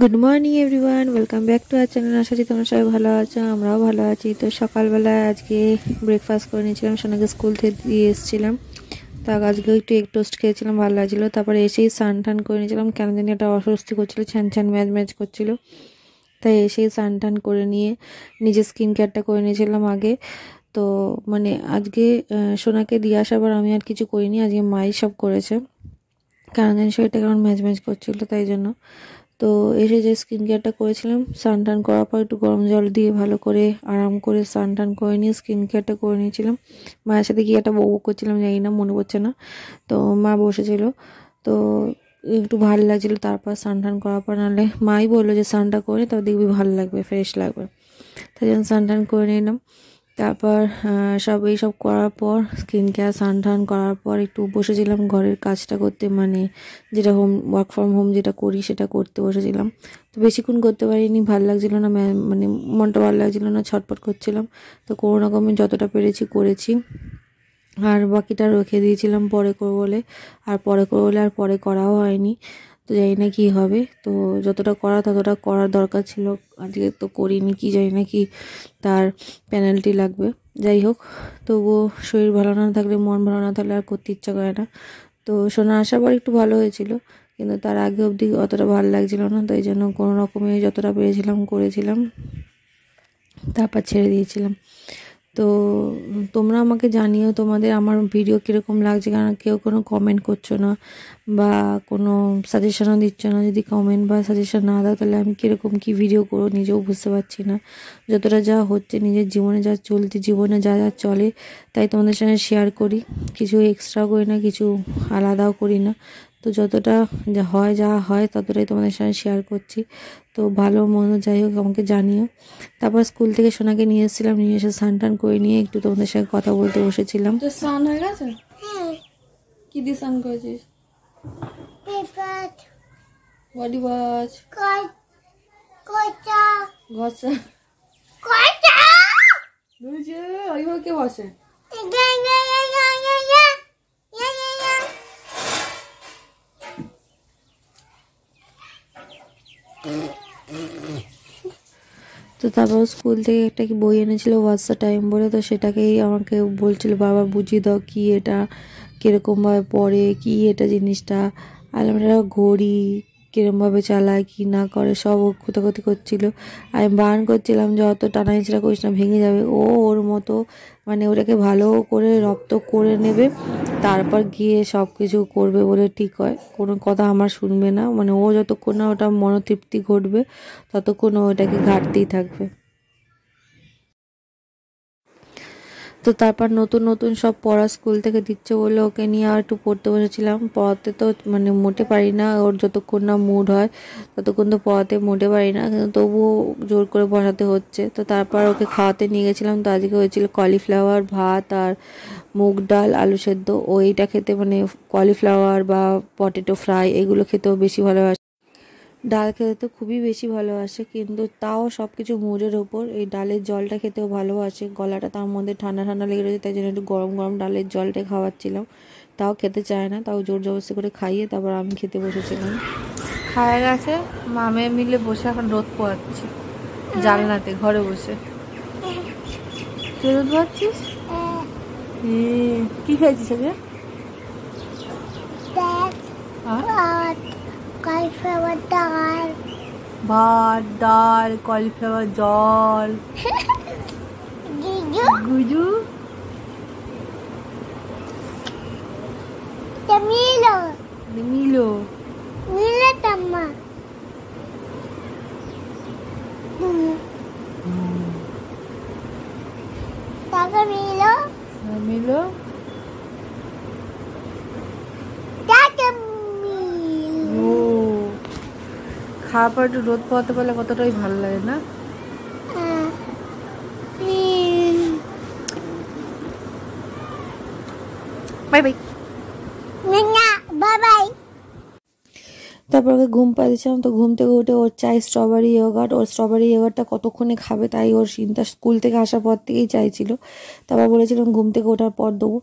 Good morning everyone, welcome back to our channel. আশা করি তোমরা সবাই ভালো আছো, আমরাও ভালো আছি। তো সকালবেলা আজকে ব্রেকফাস্ট করে নিয়েছিলাম, সোনাকে স্কুল থেকে দিয়ে এসেছিলাম। তা আজকে একটু এগ টোস্ট খেয়েছিলাম, ভালো লাগছিলো। তারপরে এসেই স্নান টান করে নিয়েছিলাম, কেন জানি একটা অস্বস্তি করছিলো, ছ্যান ছ্যান ম্যাজ ম্যাজ করছিলো। তাই এসেই স্নান টান করে নিয়ে নিজের স্কিন কেয়ারটা করে নিয়েছিলাম আগে। তো আজকে সোনাকে দিয়ে আসার পর আমি আর কিছু করিনি, আজকে মাই সব করেছে। কেন জানি শরীরটা কেমন ম্যাজ ম্যাজ করছিলো, তাই জন্য। তো এসে যে স্কিন কেয়ারটা করেছিলাম, স্নান টান করার পর একটু গরম জল দিয়ে ভালো করে আরাম করে স্নান টান করে নিয়ে স্কিন কেয়ারটা করে নিয়েছিলাম। মায়ের সাথে গিয়ে একটা বউ করছিলাম, জানি না, মনে পড়ছে না। তো মা বসেছিল, তো একটু ভালো লাগছিলো। তারপর স্নান টান করার পর, নাহলে মাই বললো যে স্নানটা করে তবে দেখবি ভালো লাগবে, ফ্রেশ লাগবে। তাই জন্য স্নান টান করে নিলাম। তারপর এইসব করার পর স্কিন কেয়ার স্নান টান করার পর একটু বসেছিলাম ঘরের কাজটা করতে, যেটা ওয়ার্ক ফ্রম হোম যেটা করি সেটা করতে বসেছিলাম। তো বেশিক্ষণ করতে পারিনি, ভালো লাগছিলো না, মনটা ভালো লাগছিলো না, ছটফট করছিলাম। তো কোনো রকমে যতটা পেরেছি করেছি, আর বাকিটা রেখে দিয়েছিলাম পরে করবো বলে। আর পরে করাও হয়নি। তো জানি না কী হবে, তো যতটা ততটা করার দরকার ছিল, আজকে তো করিনি। কি জানি না কি তার পেনাল্টি লাগবে। যাই হোক, তবুও শরীর ভালো না থাকলে, মন ভালো না থাকলে আর করতে ইচ্ছা করে না। তো সোনা আসার পর একটু ভালো হয়েছিল, কিন্তু তার আগে অবধি অতটা ভালো লাগছিল না। তাই জন্য কোনো রকমে যতটা পেরেছিলাম করেছিলাম, তারপর ছেড়ে দিয়েছিলাম। তো তোমরা আমাকে জানিও তোমাদের আমার ভিডিও কীরকম লাগছে, কারণ কেউ কোনো কমেন্ট করছো না বা কোনো সাজেশনও দিচ্ছ না। যদি কমেন্ট বা সাজেশন না দাও, তাহলে আমি কীরকম কী ভিডিও করবো নিজেও বুঝতে পারছি না। যতটা যা হচ্ছে নিজের জীবনে, যা চলতি জীবনে যা যা চলে, তাই তোমাদের সঙ্গে শেয়ার করি। কিছু এক্সট্রা করি না, কিছু আলাদাও করি না। তো যতটা যা হয় ততটাই তোমাদের সঙ্গে শেয়ার করছি। তো ভালো মন্দ যাই হোক আমাকে জানিও। তারপর স্কুল থেকে সোনাকে নিয়ে এসেছিলাম, নিয়ে এসে স্নান টান করে নিয়ে একটু তোমাদের সঙ্গে কথা বলতে বসেছিলাম। তো স্নান হয়ে গেছে? কি দিয়ে স্নান করেছিস? বডি ওয়াশ, ঘষা। ওইভাবে কে বসে? তো তারপর স্কুল থেকে একটা কি বই এনেছিল, হোয়াটস দ্য টাইম বলে। তো সেটাকেই আমাকে বলছিল বারবার বুঝিয়ে দাও কি এটা, কীরকমভাবে পড়ে, কি এটা জিনিসটা। আর আমরা ঘড়ি কীরমভাবে চালায় কি না করে সব ও কোথাকতি করছিল। আমি বারণ করছিলাম যে অত টানা হিঁচড়া করিস না, ভেঙে যাবে। ওর মতো ওটাকে ভালো করে রপ্ত করে নেবে, তারপর গিয়ে সব কিছু করবে বলে ঠিক হয়। কোনো কথা আমার শুনবে না, ও যতক্ষণ না ওটা মনোতৃপ্তি ঘটবে ততক্ষণ ও ওটাকে ঘাটতেই থাকবে। তো তারপর নতুন নতুন সব পড়া স্কুল থেকে দিচ্ছে বলে ওকে নিয়ে আর একটু পড়তে বসেছিলাম। পড়াতে তো মোটে পারি না, ওর যতক্ষণ না মুড হয় ততক্ষণ তো পড়াতে মোটে পারি না, কিন্তু তবুও জোর করে বসাতে হচ্ছে। তো তারপর ওকে খাওয়াতে নিয়ে গেছিলাম। তো আজকে হয়েছিল কলিফ্লাওয়ার ভাত আর মুগ ডাল আলু সেদ্ধ। ওইটা খেতে কলিফ্লাওয়ার বা পটেটো ফ্রাই এগুলো খেতেও বেশি ভালোবাসে। ডাল খেতে তো খুবই বেশি ভালোবাসে, কিন্তু তাও সব কিছু মুডের ওপর। এই ডালের জলটা খেতেও ভালোবাসে, গলাটা তার মধ্যে ঠান্ডা ঠান্ডা লেগে রয়েছে, তাই জন্য একটু গরম গরম ডালের জলটা খাওয়াচ্ছিলাম। তাও খেতে চায় না, তাও জোর জবরদস্তি করে খাইয়ে তারপর আমি খেতে বসেছিলাম। খায় গেছে, মামে মিলে বসে এখন রোদ পোয়াচ্ছি জানলাতে, ঘরে বসে। তুই রোদ পোয়াচ্ছিস? কি খাইছিস আগে? কলিফ্লাওয়ার ডাল, ভাত ডাল, কলিফ্লাওয়ার জল, গুজু মিলো মিলো মিলো তাম্মা তাকে মিলো মিলো খাওয়ার পর একটু রোদ পোয়াতে পারলে কতটাই ভালো লাগে না? Bye bye, bye bye. তারপর ওকে ঘুম পাড়িয়েছিলাম। তো ঘুম থেকে উঠে ওর চাই স্ট্রবেরি ইয়োগার্ট। ওর স্ট্রবেরি ইয়োগার্টটা কতক্ষণে খাবে, তাই ওর চিন্তা স্কুল থেকে আসার পর থেকেই চাইছিল। তারপর বলেছিলাম ঘুম থেকে ওঠার পর দেবো।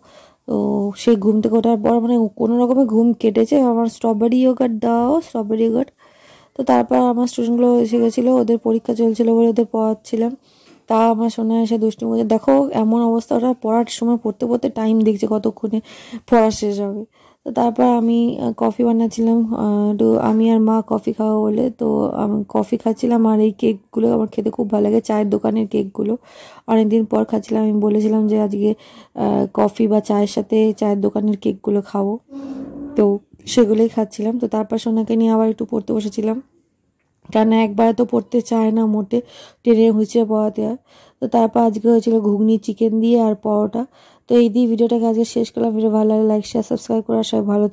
তো সেই ঘুম থেকে ওঠার পর কোনো রকমের ঘুম কেটেছে, আমার স্ট্রবেরি ইয়োগার্ট দাও, স্ট্রবেরি ইয়োগার্ট। তো তারপর আমার স্টুডেন্টগুলো এসে গেছিলো, ওদের পরীক্ষা চলছিলো বলে ওদের পড়াচ্ছিলাম। তা আমার সোনা এসে দুষ্টুমি করছে, দেখো এমন অবস্থা, ওরা পড়ার সময় পড়তে পড়তে টাইম দেখছে কতক্ষণে পড়া শেষ হবে। তো তারপর আমি কফি বানাচ্ছিলাম, তো আমি আর মা কফি খাওয়া বলে, তো আমি কফি খাচ্ছিলাম। আর এই কেকগুলো আমার খেতে খুব ভালো লাগে, চায়ের দোকানের কেকগুলো অনেকদিন পর খাচ্ছিলাম। আমি বলেছিলাম যে আজকে কফি বা চায়ের সাথে চায়ের দোকানের কেকগুলো খাবো, তো সেগুলোই খাচ্ছিলাম। তো তারপর সোনাকে নিয়ে আবার একটু পড়তে বসেছিলাম, কেন একবারে তো পড়তে চায় না মোটে, টেনে হুঁচিয়ে পড়াতে হয়। তো তারপর আজকে হয়েছিল ঘুগনি চিকেন দিয়ে আর পরোটা। তো এই দিয়ে ভিডিওটাকে আজকে শেষ করলাম। ভিডিও ভালো লাগে লাইক শেয়ার সাবস্ক্রাইব করা, সবাই ভালো